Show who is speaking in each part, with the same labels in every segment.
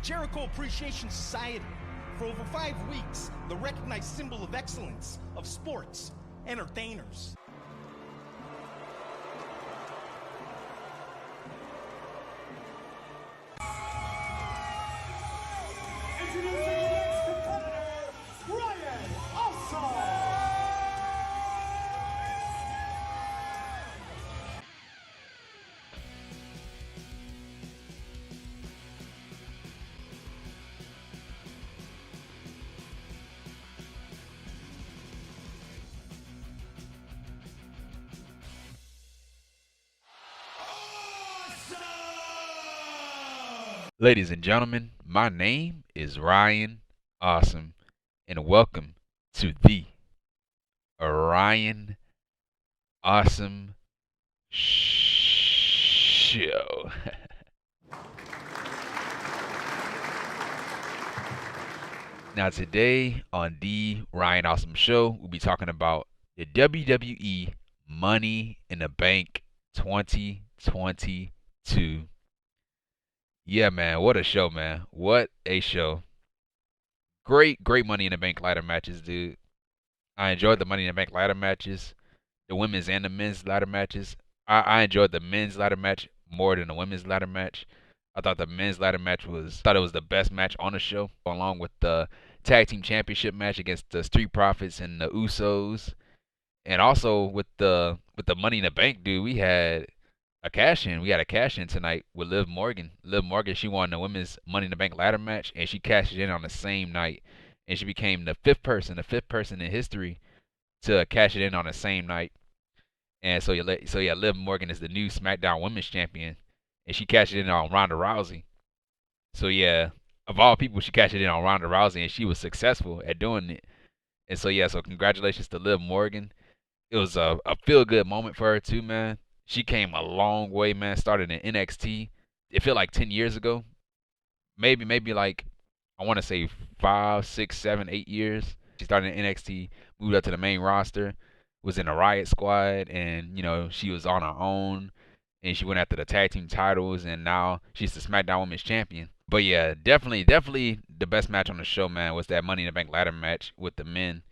Speaker 1: Jericho Appreciation Society. For over 5 weeks, the recognized symbol of excellence of sports entertainers.
Speaker 2: Introducing the next competitor, Ryan Asuka.
Speaker 3: Ladies and gentlemen, my name is Ryan Awesome, and welcome to the Ryan Awesome Show. Now today on the Ryan Awesome Show, we'll be talking about the WWE Money in the Bank 2022. Yeah, man, what a show, man. What a show. Great Money in the Bank ladder matches, dude. I enjoyed the Money in the Bank ladder matches, the women's and the men's ladder matches. I enjoyed the men's ladder match more than the women's ladder match. I thought the men's ladder match was the best match on the show, along with the tag team championship match against the Street Profits and the Usos. And also with the Money in the Bank, dude, we had a cash in. We had a cash in tonight with Liv Morgan. Liv Morgan, she won the women's Money in the Bank ladder match, and she cashed it in on the same night, and she became the fifth person in history to cash it in on the same night. And so Liv Morgan is the new SmackDown Women's Champion, and she cashed it in on Ronda Rousey. So yeah, of all people, she cashed it in on Ronda Rousey, and she was successful at doing it. And so yeah, so congratulations to Liv Morgan. It was a feel-good moment for her too, man. She came a long way, man. Started in NXT. It felt like 10 years ago. Maybe like, I want to say 5, 6, 7, 8 years. She started in NXT, moved up to the main roster, was in a Riot Squad, and, you know, she was on her own, and she went after the tag team titles, and now she's the SmackDown Women's Champion. But yeah, definitely the best match on the show, man, was that Money in the Bank ladder match with the men,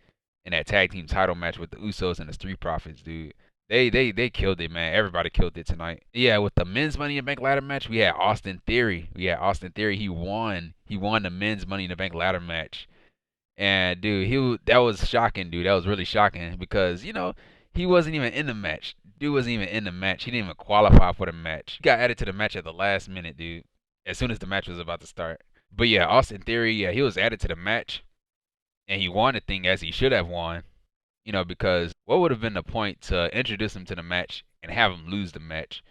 Speaker 3: and that tag team title match with the Usos and the Street Profits, dude. They killed it, man. Everybody killed it tonight. Yeah, with the men's Money in the Bank ladder match, we had Austin Theory. He won the men's Money in the Bank ladder match. And dude, that was shocking, dude. That was really shocking because, you know, he wasn't even in the match. Dude wasn't even in the match. He didn't even qualify for the match. He got added to the match at the last minute, dude. As soon as the match was about to start. But yeah, Austin Theory, yeah, he was added to the match, and he won the thing as he should have won. You know, because what would have been the point to introduce him to the match and have him lose the match?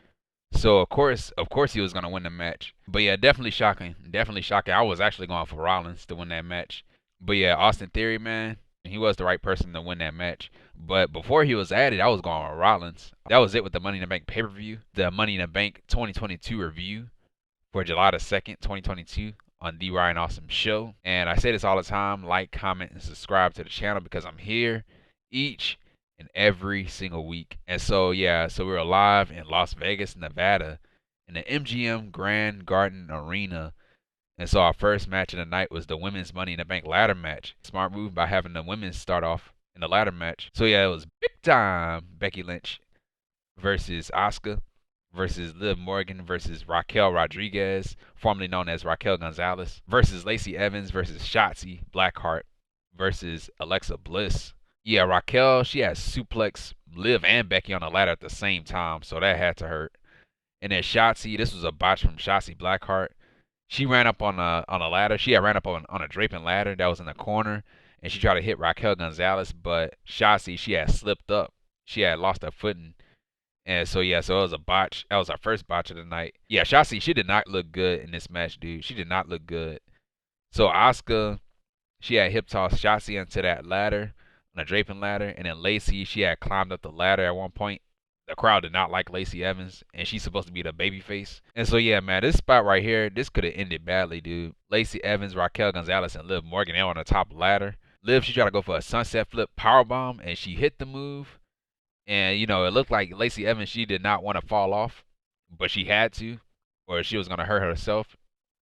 Speaker 3: So of course he was gonna win the match. But yeah, definitely shocking. I was actually going for Rollins to win that match. But yeah, Austin Theory, man, he was the right person to win that match. But before he was added, I was going with Rollins. That was it with the Money in the Bank pay-per-view. The Money in the Bank 2022 review for July the 2nd, 2022 on The Ryan Awesome Show. And I say this all the time: like, comment, and subscribe to the channel because I'm here each and every single week. And so yeah, so we're live in Las Vegas, Nevada, in the MGM Grand Garden Arena. And so our first match of the night was the women's Money in the Bank ladder match. Smart move by having the women start off in the ladder match. So yeah, it was big time Becky Lynch versus Asuka versus Liv Morgan versus Raquel Rodriguez, formerly known as Raquel Gonzalez, versus Lacey Evans versus Shotzi Blackheart versus Alexa Bliss. Yeah, Raquel, she had suplex Liv and Becky on the ladder at the same time, so that had to hurt. And then Shotzi, this was a botch from Shotzi Blackheart. She ran up on a ladder. She had ran up on a draping ladder that was in the corner, and she tried to hit Raquel Gonzalez, but Shotzi, she had slipped up. She had lost her footing. And so yeah, so it was a botch. That was our first botch of the night. Yeah, Shotzi, she did not look good in this match, dude. She did not look good. So Asuka, she had hip tossed Shotzi into that ladder, on a draping ladder, and then Lacey, she had climbed up the ladder at one point. The crowd did not like Lacey Evans, and she's supposed to be the babyface. And so yeah, man, this spot right here, this could have ended badly, dude. Lacey Evans, Raquel Gonzalez, and Liv Morgan, they're on the top ladder. Liv, she tried to go for a sunset flip powerbomb, and she hit the move. And, you know, it looked like Lacey Evans, she did not want to fall off, but she had to, or she was going to hurt herself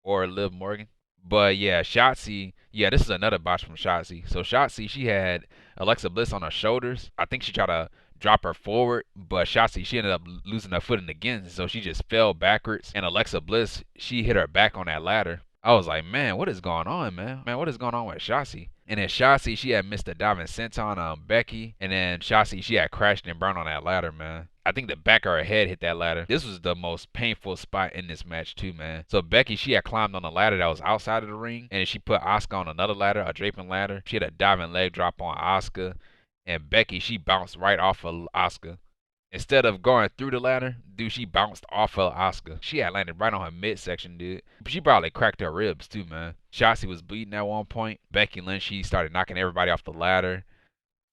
Speaker 3: or Liv Morgan. But yeah, Shotzi, yeah, this is another botch from Shotzi. So Shotzi, she had Alexa Bliss on her shoulders. I think she tried to drop her forward, but Shotzi, she ended up losing her footing again, so she just fell backwards. And Alexa Bliss, she hit her back on that ladder. I was like, man, what is going on, man? Man, what is going on with Shotzi? And then Shotzi, she had missed a diving senton on Becky. And then Shotzi, she had crashed and burned on that ladder, man. I think the back of her head hit that ladder. This was the most painful spot in this match too, man. So Becky, she had climbed on a ladder that was outside of the ring, and she put Asuka on another ladder, a draping ladder. She had a diving leg drop on Asuka, and Becky, she bounced right off of Asuka. Instead of going through the ladder, dude, she bounced off of Asuka. She had landed right on her midsection, dude. She probably cracked her ribs too, man. Shotzi was bleeding at one point. Becky Lynch, she started knocking everybody off the ladder.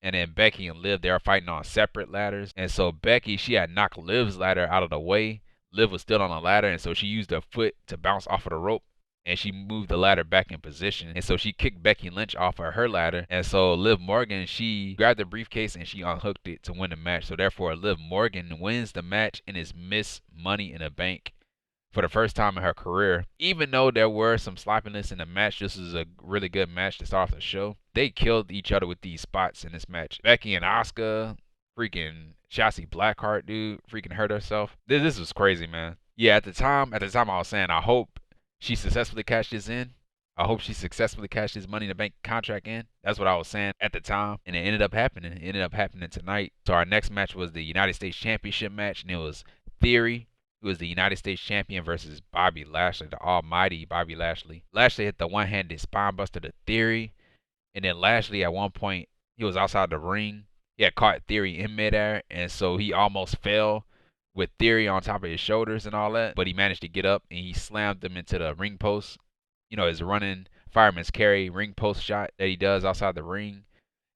Speaker 3: And then Becky and Liv, they were fighting on separate ladders. And so Becky, she had knocked Liv's ladder out of the way. Liv was still on the ladder, and so she used her foot to bounce off of the rope. And she moved the ladder back in position. And so she kicked Becky Lynch off of her ladder. And so Liv Morgan, she grabbed the briefcase and she unhooked it to win the match. So therefore, Liv Morgan wins the match and is Miss Money in the Bank for the first time in her career. Even though there were some sloppiness in the match, this is a really good match to start off the show. They killed each other with these spots in this match. Becky and Asuka, freaking Shotzi Blackheart, dude, freaking hurt herself. This was crazy, man. Yeah, at the time I was saying, I hope she successfully cashed this in. I hope she successfully cashed this Money in the Bank contract in. That's what I was saying at the time. And it ended up happening. It ended up happening tonight. So our next match was the United States Championship match, and it was Theory, who was the United States Champion, versus Bobby Lashley, the almighty Bobby Lashley. Lashley hit the one-handed spine buster to Theory. And then Lashley, at one point, he was outside the ring. He had caught Theory in midair, and so he almost fell with Theory on top of his shoulders and all that. But he managed to get up, and he slammed him into the ring post. You know, his running fireman's carry ring post shot that he does outside the ring.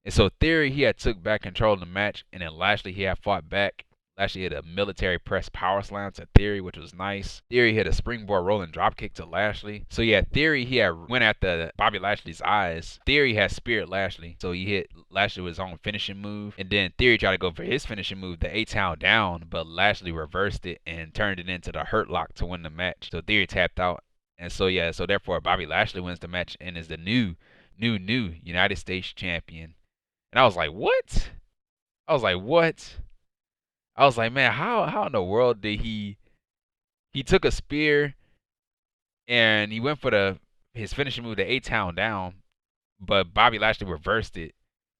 Speaker 3: And so Theory, he had took back control of the match, and then Lashley, he had fought back. Lashley hit a military press power slam to Theory, which was nice. Theory hit a springboard rolling dropkick to Lashley. So yeah, Theory, he had went after Bobby Lashley's eyes. Theory had speared Lashley, so he hit Lashley with his own finishing move. And then Theory tried to go for his finishing move, the A-Town down, but Lashley reversed it and turned it into the Hurt Lock to win the match. So Theory tapped out. And so yeah, so therefore Bobby Lashley wins the match and is the new United States Champion. And I was like, what? I was like, man, how in the world did he took a spear and he went for his finishing move, the A-Town down, but Bobby Lashley reversed it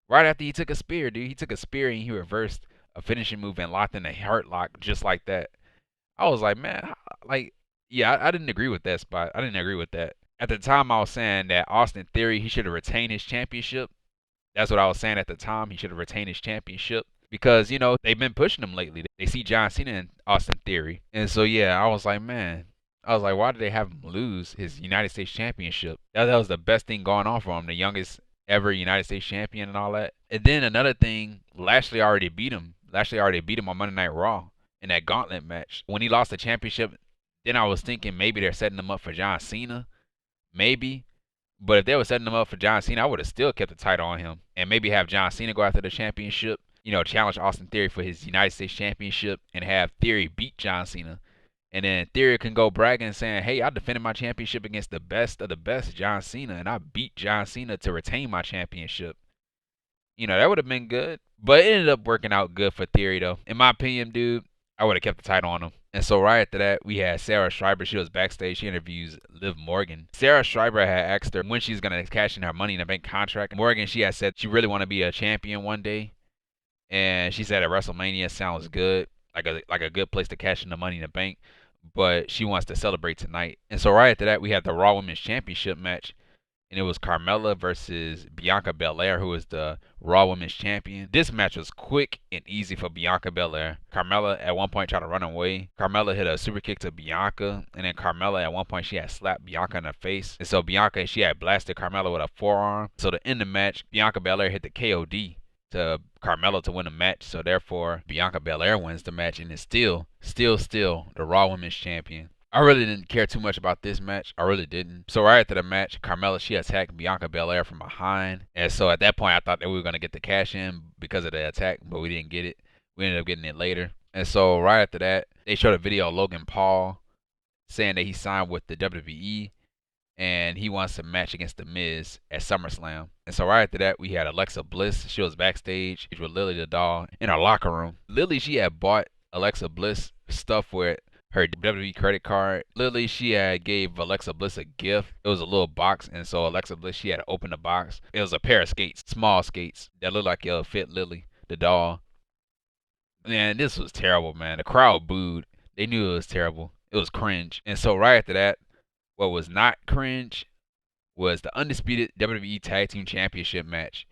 Speaker 3: right after he took a spear, dude. He took a spear and he reversed a finishing move and locked in a Hurt Lock just like that. I was like, man, like, yeah, I didn't agree with that spot. I didn't agree with that. At the time, I was saying that Austin Theory, he should have retained his championship. That's what I was saying at the time. He should have retained his championship. Because, you know, they've been pushing him lately. They see John Cena and Austin Theory. And so, yeah, I was like, man. I was like, why did they have him lose his United States Championship? That was the best thing going on for him. The youngest ever United States Champion and all that. And then another thing, Lashley already beat him. Lashley already beat him on Monday Night Raw in that gauntlet match. When he lost the championship, then I was thinking maybe they're setting him up for John Cena. Maybe. But if they were setting him up for John Cena, I would have still kept the title on him. And maybe have John Cena go after the championship. You know, challenge Austin Theory for his United States Championship and have Theory beat John Cena. And then Theory can go bragging and saying, hey, I defended my championship against the best of the best, John Cena, and I beat John Cena to retain my championship. You know, that would have been good. But it ended up working out good for Theory, though. In my opinion, dude, I would have kept the title on him. And so right after that, we had Sara Schreiber. She was backstage. She interviews Liv Morgan. Sara Schreiber had asked her when she's going to cash in her Money in the Bank contract. Morgan, she had said she really want to be a champion one day. And she said at WrestleMania sounds good, like a good place to cash in the Money in the Bank, but she wants to celebrate tonight. And so right after that, we had the Raw Women's Championship match, and it was Carmella versus Bianca Belair, who is the Raw Women's Champion. This match was quick and easy for Bianca Belair. Carmella at one point tried to run away. Carmella hit a super kick to Bianca, and then Carmella at one point she had slapped Bianca in the face. And so Bianca, she had blasted Carmella with a forearm. So to end the match, Bianca Belair hit the KOD to Carmella to win the match. So therefore, Bianca Belair wins the match and is still the Raw Women's Champion. I really didn't care too much about this match. I really didn't. So right after the match, Carmella, she attacked Bianca Belair from behind. And so at that point, I thought that we were going to get the cash in because of the attack, but we didn't get it. We ended up getting it later. And so right after that, they showed a video of Logan Paul saying that he signed with the WWE. and he wants to match against The Miz at SummerSlam. And so right after that, we had Alexa Bliss. She was backstage with Lily the doll in her locker room. Lily, she had bought Alexa Bliss stuff with her WWE credit card. Lily, she had gave Alexa Bliss a gift. It was a little box, and so Alexa Bliss, she had to open the box. It was a pair of skates, small skates, that looked like it'll fit Lily the doll. Man, this was terrible, man. The crowd booed. They knew it was terrible. It was cringe. And so right after that, what was not cringe was the Undisputed WWE Tag Team Championship match.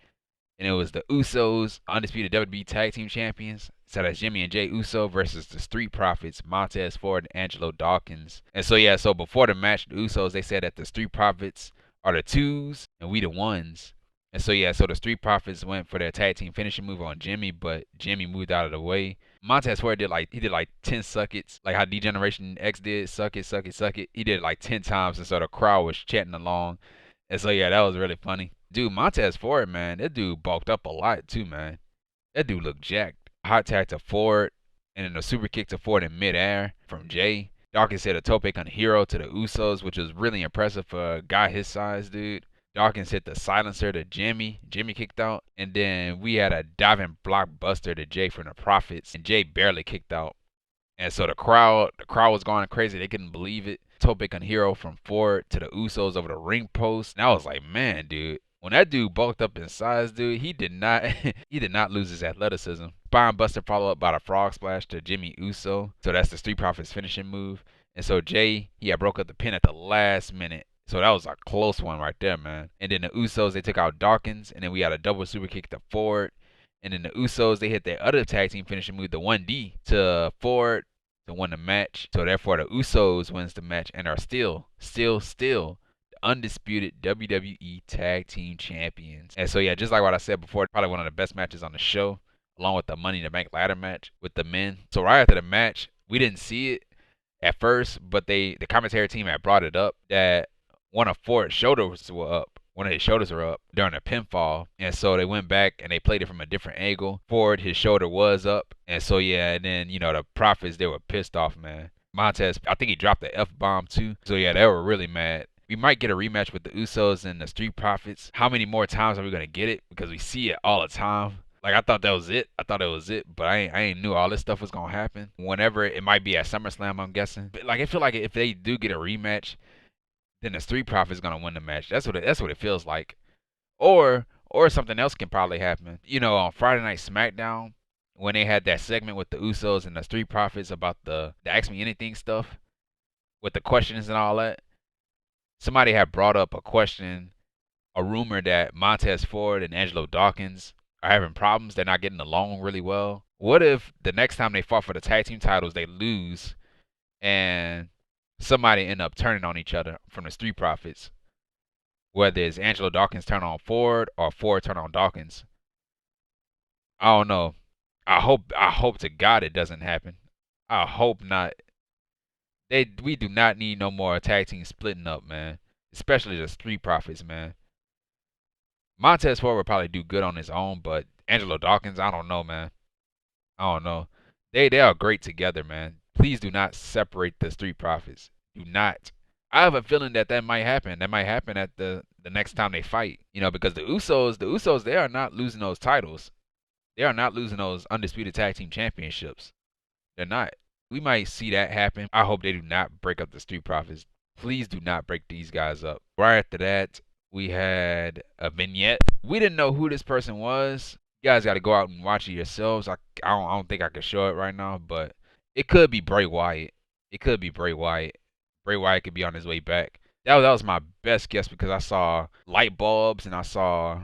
Speaker 3: And it was the Usos, Undisputed WWE Tag Team Champions. So that's Jimmy and Jay Uso versus the Street Profits, Montez Ford and Angelo Dawkins. And so, yeah, so before the match, the Usos, they said that the Street Profits are the twos and we the ones. And so, yeah, so the Street Profits went for their tag team finishing move on Jimmy, but Jimmy moved out of the way. Montez Ford did like 10 suck-its, like how D-Generation X did, suck it, suck it, suck it. He did it like 10 times, and so the crowd was chatting along. And so, yeah, that was really funny. Dude, Montez Ford, man, that dude bulked up a lot too, man. That dude looked jacked. Hot tag to Ford, and then a super kick to Ford in midair from Jay. Dawkins hit a tope on hero to the Usos, which was really impressive for a guy his size, dude. Dawkins hit the silencer to Jimmy. Jimmy kicked out. And then we had a diving blockbuster to Jay from the Profits, and Jay barely kicked out. And so the crowd was going crazy. They couldn't believe it. Tope on hero from Ford to the Usos over the ring post. And I was like, man, dude. When that dude bulked up in size, dude, he did not lose his athleticism. Spine buster followed up by the frog splash to Jimmy Uso. So that's the Street Profits finishing move. And so Jay, he had broke up the pin at the last minute. So that was a close one right there, man. And then the Usos, they took out Dawkins. And then we had a double super kick to Ford. And then the Usos, they hit their other tag team finishing move, the 1D, to Ford to win the match. So therefore, the Usos wins the match and are still Undisputed WWE Tag Team Champions. And so, yeah, just like what I said before, probably one of the best matches on the show, along with the Money in the Bank ladder match with the men. So right after the match, we didn't see it at first, but the commentary team had brought it up that one of Ford's shoulders were up. One of his shoulders were up during a pinfall. And so they went back and they played it from a different angle. Ford, his shoulder was up. And so, yeah, and then, the Profits, they were pissed off, man. Montez, I think he dropped the F-bomb too. So, yeah, they were really mad. We might get a rematch with the Usos and the Street Profits. How many more times are we going to get it? Because we see it all the time. Like, I thought that was it. But I ain't knew all this stuff was going to happen. Whenever it might be at SummerSlam, I'm guessing. But, like, I feel like if they do get a rematch, then the Street Profits going to win the match. That's what it feels like. Or something else can probably happen. On Friday Night Smackdown, when they had that segment with the Usos and the Street Profits about the Ask Me Anything stuff, with the questions and all that, somebody had brought up a rumor that Montez Ford and Angelo Dawkins are having problems. They're not getting along really well. What if the next time they fought for the tag team titles, they lose and somebody end up turning on each other from the Street Profits? Whether it's Angelo Dawkins turn on Ford or Ford turn on Dawkins. I don't know. I hope to God it doesn't happen. I hope not. We do not need no more tag team splitting up, man. Especially the Street Profits, man. Montez Ford would probably do good on his own, but Angelo Dawkins, I don't know, man. I don't know. They are great together, man. Please do not separate the Street Profits. Do not. I have a feeling that might happen. That might happen at the next time they fight. Because the Usos, they are not losing those titles. They are not losing those Undisputed Tag Team Championships. They're not. We might see that happen. I hope they do not break up the Street Profits. Please do not break these guys up. Right after that, we had a vignette. We didn't know who this person was. You guys got to go out and watch it yourselves. I don't think I can show it right now, but it could be Bray Wyatt. Bray Wyatt could be on his way back. That was my best guess because I saw light bulbs and I saw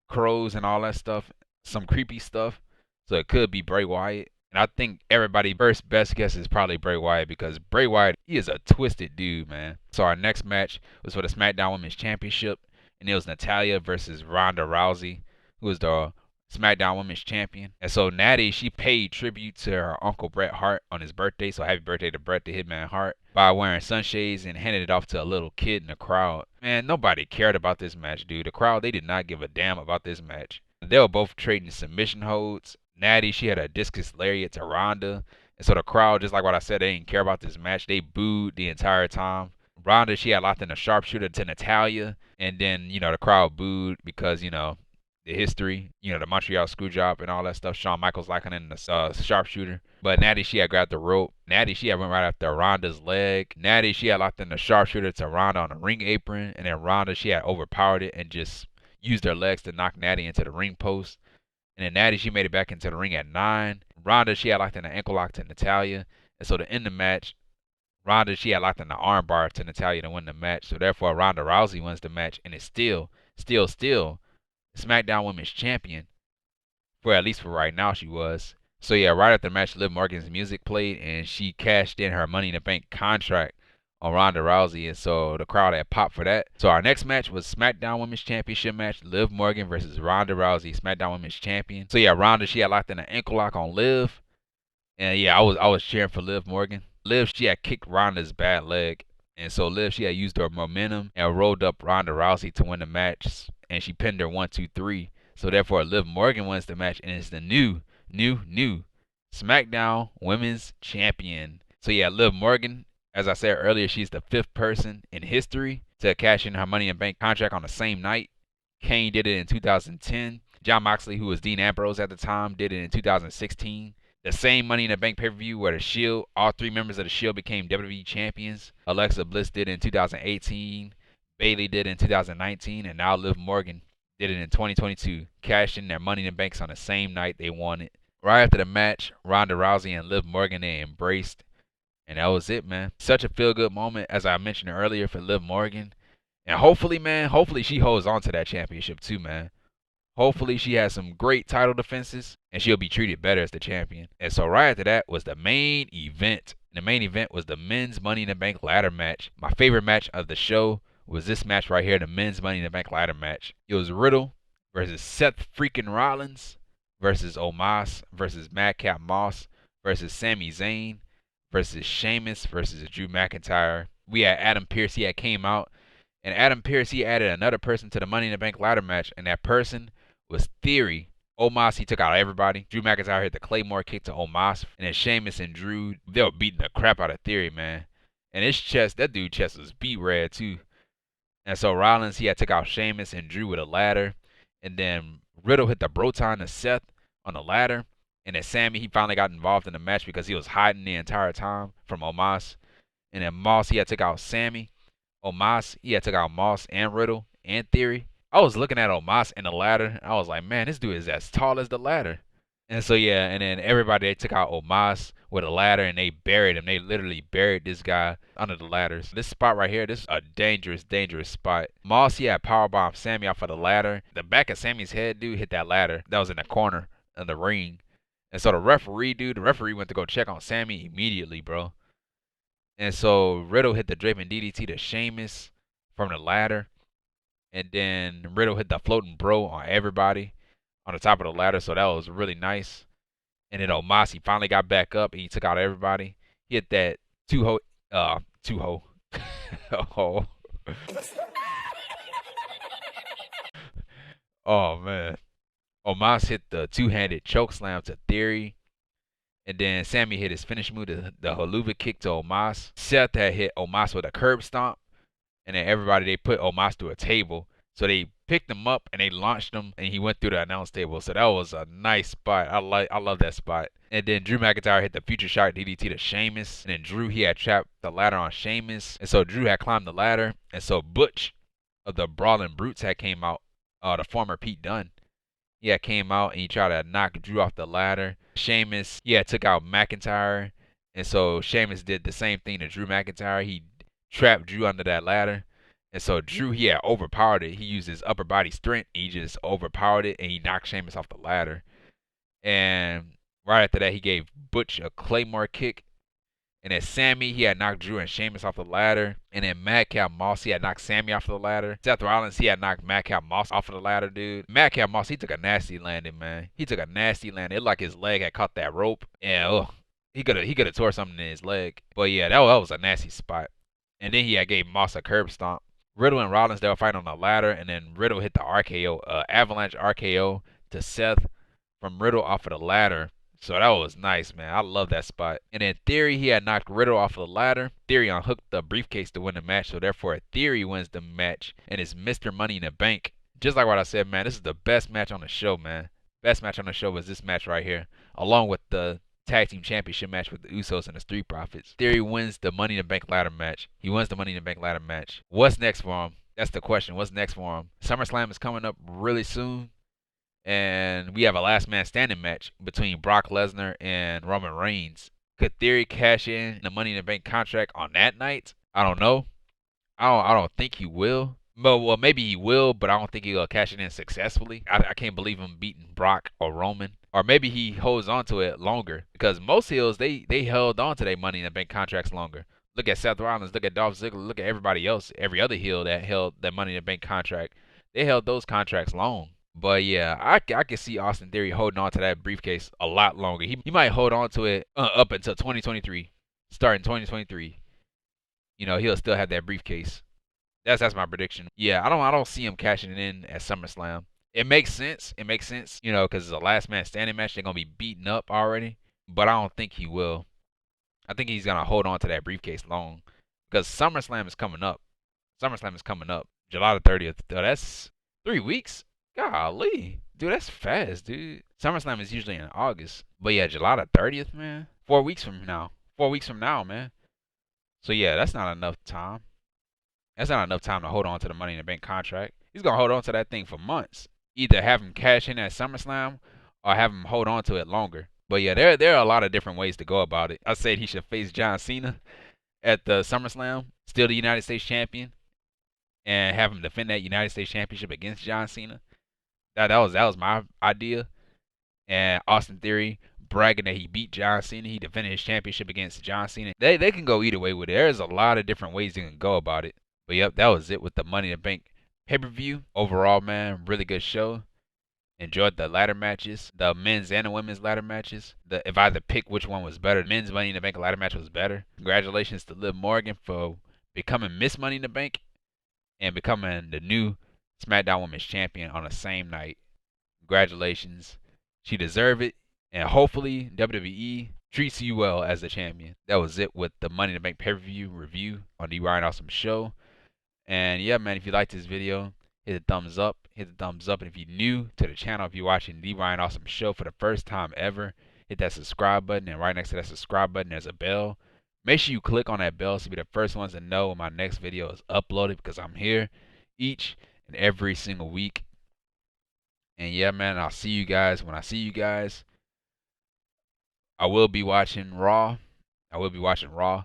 Speaker 3: crows and all that stuff. Some creepy stuff. So it could be Bray Wyatt. And I think everybody's first best guess is probably Bray Wyatt because Bray Wyatt, he is a twisted dude, man. So our next match was for the SmackDown Women's Championship. And it was Natalya versus Ronda Rousey, who was the SmackDown Women's Champion. And so Natty, she paid tribute to her Uncle Bret Hart on his birthday. So happy birthday to Bret the Hitman Hart by wearing sunshades and handed it off to a little kid in the crowd. Man, nobody cared about this match, dude. The crowd, they did not give a damn about this match. They were both trading submission holds. Natty, she had a discus lariat to Ronda. And so the crowd, just like what I said, they didn't care about this match. They booed the entire time. Ronda, she had locked in a sharpshooter to Natalya. And then, you know, the crowd booed because, you know, the history, you know, the Montreal Screwjob and all that stuff. Shawn Michaels locking in the sharpshooter. But Natty, she had grabbed the rope. Natty, she had went right after Ronda's leg. Natty, she had locked in the sharpshooter to Ronda on the ring apron. And then Ronda, she had overpowered it and just used her legs to knock Natty into the ring post. And then Natty, she made it back into the ring at 9. Ronda, she had locked in the ankle lock to Natalya. And so to end the match, Ronda, she had locked in the armbar to Natalya to win the match. So therefore, Ronda Rousey wins the match and is still SmackDown Women's Champion. For at least for right now, she was. So yeah, right after the match, Liv Morgan's music played and she cashed in her Money in the Bank contract on Ronda Rousey, and so the crowd had popped for that. So our next match was SmackDown Women's Championship match, Liv Morgan versus Ronda Rousey, SmackDown Women's Champion. So yeah, Ronda, she had locked in an ankle lock on Liv, and yeah, I was cheering for Liv Morgan. Liv, she had kicked Ronda's bad leg, and so Liv, she had used her momentum and rolled up Ronda Rousey to win the match, and she pinned her 1, 2, 3. So therefore, Liv Morgan wins the match and is the new SmackDown Women's Champion. So yeah, Liv Morgan, as I said earlier, she's the 5th person in history to cash in her Money in the Bank contract on the same night. Kane did it in 2010. Jon Moxley, who was Dean Ambrose at the time, did it in 2016. The same Money in the Bank pay-per-view where the Shield, all 3 members of the Shield became WWE champions. Alexa Bliss did it in 2018. Bayley did it in 2019. And now Liv Morgan did it in 2022. Cashed in their Money in the Banks on the same night they won it. Right after the match, Ronda Rousey and Liv Morgan, they embraced. And that was it, man. Such a feel-good moment, as I mentioned earlier, for Liv Morgan. And hopefully, man, hopefully she holds on to that championship too, man. Hopefully she has some great title defenses and she'll be treated better as the champion. And so right after that was the main event. The main event was the men's Money in the Bank ladder match. My favorite match of the show was this match right here, the men's Money in the Bank ladder match. It was Riddle versus Seth Freakin Rollins versus Omos versus Madcap Moss versus Sami Zayn versus Sheamus versus Drew McIntyre. We had Adam Pearce, he had came out. And Adam Pearce, he added another person to the Money in the Bank ladder match. And that person was Theory. Omos, he took out everybody. Drew McIntyre hit the Claymore kick to Omos. And then Sheamus and Drew, they were beating the crap out of Theory, man. And his chest, that dude's chest was beat red too. And so Rollins, he had took out Sheamus and Drew with a ladder. And then Riddle hit the Broton to Seth on the ladder. And then Sami, he finally got involved in the match because he was hiding the entire time from Omos. And then Moss, he had took out Sami. Omos, he had took out Moss and Riddle and Theory. I was looking at Omos in the ladder, and I was like, man, this dude is as tall as the ladder. And so, yeah, and then everybody, they took out Omos with a ladder, and they buried him. They literally buried this guy under the ladders. This spot right here, this is a dangerous, dangerous spot. Moss, he had powerbombed Sami off of the ladder. The back of Sami's head, dude, hit that ladder. That was in the corner of the ring. And so the referee went to go check on Sami immediately, bro. And so Riddle hit the draping DDT to Sheamus from the ladder. And then Riddle hit the floating bro on everybody on the top of the ladder. So that was really nice. And then Omos, he finally got back up and he took out everybody. He hit that two-ho. Oh. Oh, man. Omos hit the two-handed choke slam to Theory. And then Sami hit his finish move, the Haluva kick to Omos. Seth had hit Omos with a curb stomp. And then everybody, they put Omos through a table. So they picked him up and they launched him. And he went through the announce table. So that was a nice spot. I love that spot. And then Drew McIntyre hit the future shot DDT to Sheamus. And then Drew, he had trapped the ladder on Sheamus. And so Drew had climbed the ladder. And so Butch of the Brawling Brutes had came out. The former Pete Dunne. He had came out and he tried to knock Drew off the ladder. Sheamus, he had took out McIntyre. And so Sheamus did the same thing to Drew McIntyre. He trapped Drew under that ladder. And so Drew, he had overpowered it. He used his upper body strength. He just overpowered it and he knocked Sheamus off the ladder. And right after that, he gave Butch a Claymore kick. And then Sami, he had knocked Drew and Sheamus off the ladder. And then Madcap Moss, he had knocked Sami off the ladder. Seth Rollins, he had knocked Madcap Moss off of the ladder, dude. Madcap Moss, he took a nasty landing, man. He took a nasty landing. It looked like his leg had caught that rope. And he could have tore something in his leg. But yeah, that was a nasty spot. And then he had gave Moss a curb stomp. Riddle and Rollins, they were fighting on the ladder. And then Riddle hit the RKO, avalanche RKO to Seth from Riddle off of the ladder. So that was nice, man. I love that spot. And in Theory, he had knocked Riddle off of the ladder. Theory unhooked the briefcase to win the match, so therefore Theory wins the match and is Mr. Money in the Bank. Just like what I said, man, this is the best match on the show, man. Best match on the show was this match right here, along with the Tag Team Championship match with the Usos and the Street Profits. Theory wins the Money in the Bank ladder match. He wins the Money in the Bank ladder match. What's next for him? That's the question. What's next for him? SummerSlam is coming up really soon. And we have a last man standing match between Brock Lesnar and Roman Reigns. Could Theory cash in the Money in the Bank contract on that night? I don't know. I don't think he will. But, well, maybe he will, but I don't think he'll cash it in successfully. I can't believe him beating Brock or Roman. Or maybe he holds on to it longer. Because most heels, they held on to their Money in the Bank contracts longer. Look at Seth Rollins, look at Dolph Ziggler, look at everybody else. Every other heel that held that Money in the Bank contract. They held those contracts long. But yeah, I can see Austin Theory holding on to that briefcase a lot longer. He might hold on to it up until 2023, starting 2023. You know, he'll still have that briefcase. That's my prediction. Yeah, I don't see him cashing it in at SummerSlam. It makes sense. It makes sense, you know, because it's a last man standing match. They're gonna be beaten up already. But I don't think he will. I think he's gonna hold on to that briefcase long, because SummerSlam is coming up. SummerSlam is coming up, July the 30th. That's 3 weeks. Golly. Dude, that's fast, dude. SummerSlam is usually in August. But yeah, July the 30th, man. 4 weeks from now. 4 weeks from now, man. So yeah, that's not enough time. That's not enough time to hold on to the Money in the Bank contract. He's going to hold on to that thing for months. Either have him cash in at SummerSlam or have him hold on to it longer. But yeah, there are a lot of different ways to go about it. I said he should face John Cena at the SummerSlam, still the United States champion, and have him defend that United States championship against John Cena. That was my idea. And Austin Theory bragging that he beat John Cena. He defended his championship against John Cena. They can go either way with it. There's a lot of different ways you can go about it. But yep, that was it with the Money in the Bank pay-per-view. Overall, man, really good show. Enjoyed the ladder matches, the men's and the women's ladder matches. If I had to pick which one was better, the men's Money in the Bank ladder match was better. Congratulations to Liv Morgan for becoming Miss Money in the Bank and becoming the new SmackDown Women's Champion on the same night. Congratulations. She deserved it. And hopefully WWE treats you well as the champion. That was it with the Money in the Bank pay-per-view review on the Ryan Awesome Show. And yeah, man, if you liked this video, hit the thumbs up. Hit the thumbs up. And if you're new to the channel, if you're watching the Ryan Awesome Show for the first time ever, hit that subscribe button. And right next to that subscribe button, there's a bell. Make sure you click on that bell to be the first ones to know when my next video is uploaded, because I'm here each and every single week. And yeah, man, I'll see you guys when I see you guys. I will be watching Raw. Not going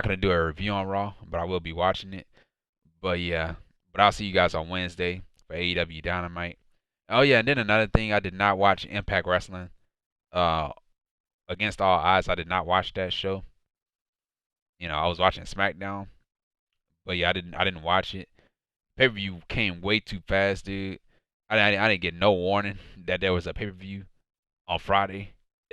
Speaker 3: to do a review on Raw, but I will be watching it. But yeah, I'll see you guys on Wednesday for AEW Dynamite. Oh yeah, and then another thing, I did not watch Impact Wrestling. Against All Odds, I did not watch that show. You know, I was watching Smackdown. But yeah, I didn't watch it. Pay-per-view came way too fast, dude. I didn't get no warning that there was a pay-per-view on Friday.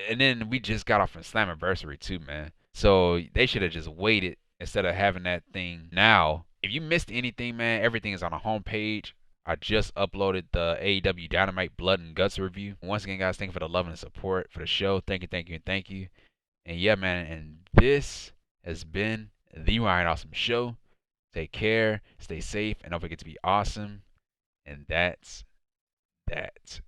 Speaker 3: And then we just got off from Slammiversary too, man. So they should have just waited instead of having that thing now. If you missed anything, man, everything is on the homepage. I just uploaded the AEW Dynamite Blood and Guts review. Once again, guys, thank you for the love and the support for the show. Thank you, thank you, and thank you. And yeah, man, and this has been the Ryan Awesome Show. Take care, stay safe, and don't forget to be awesome. And that's that.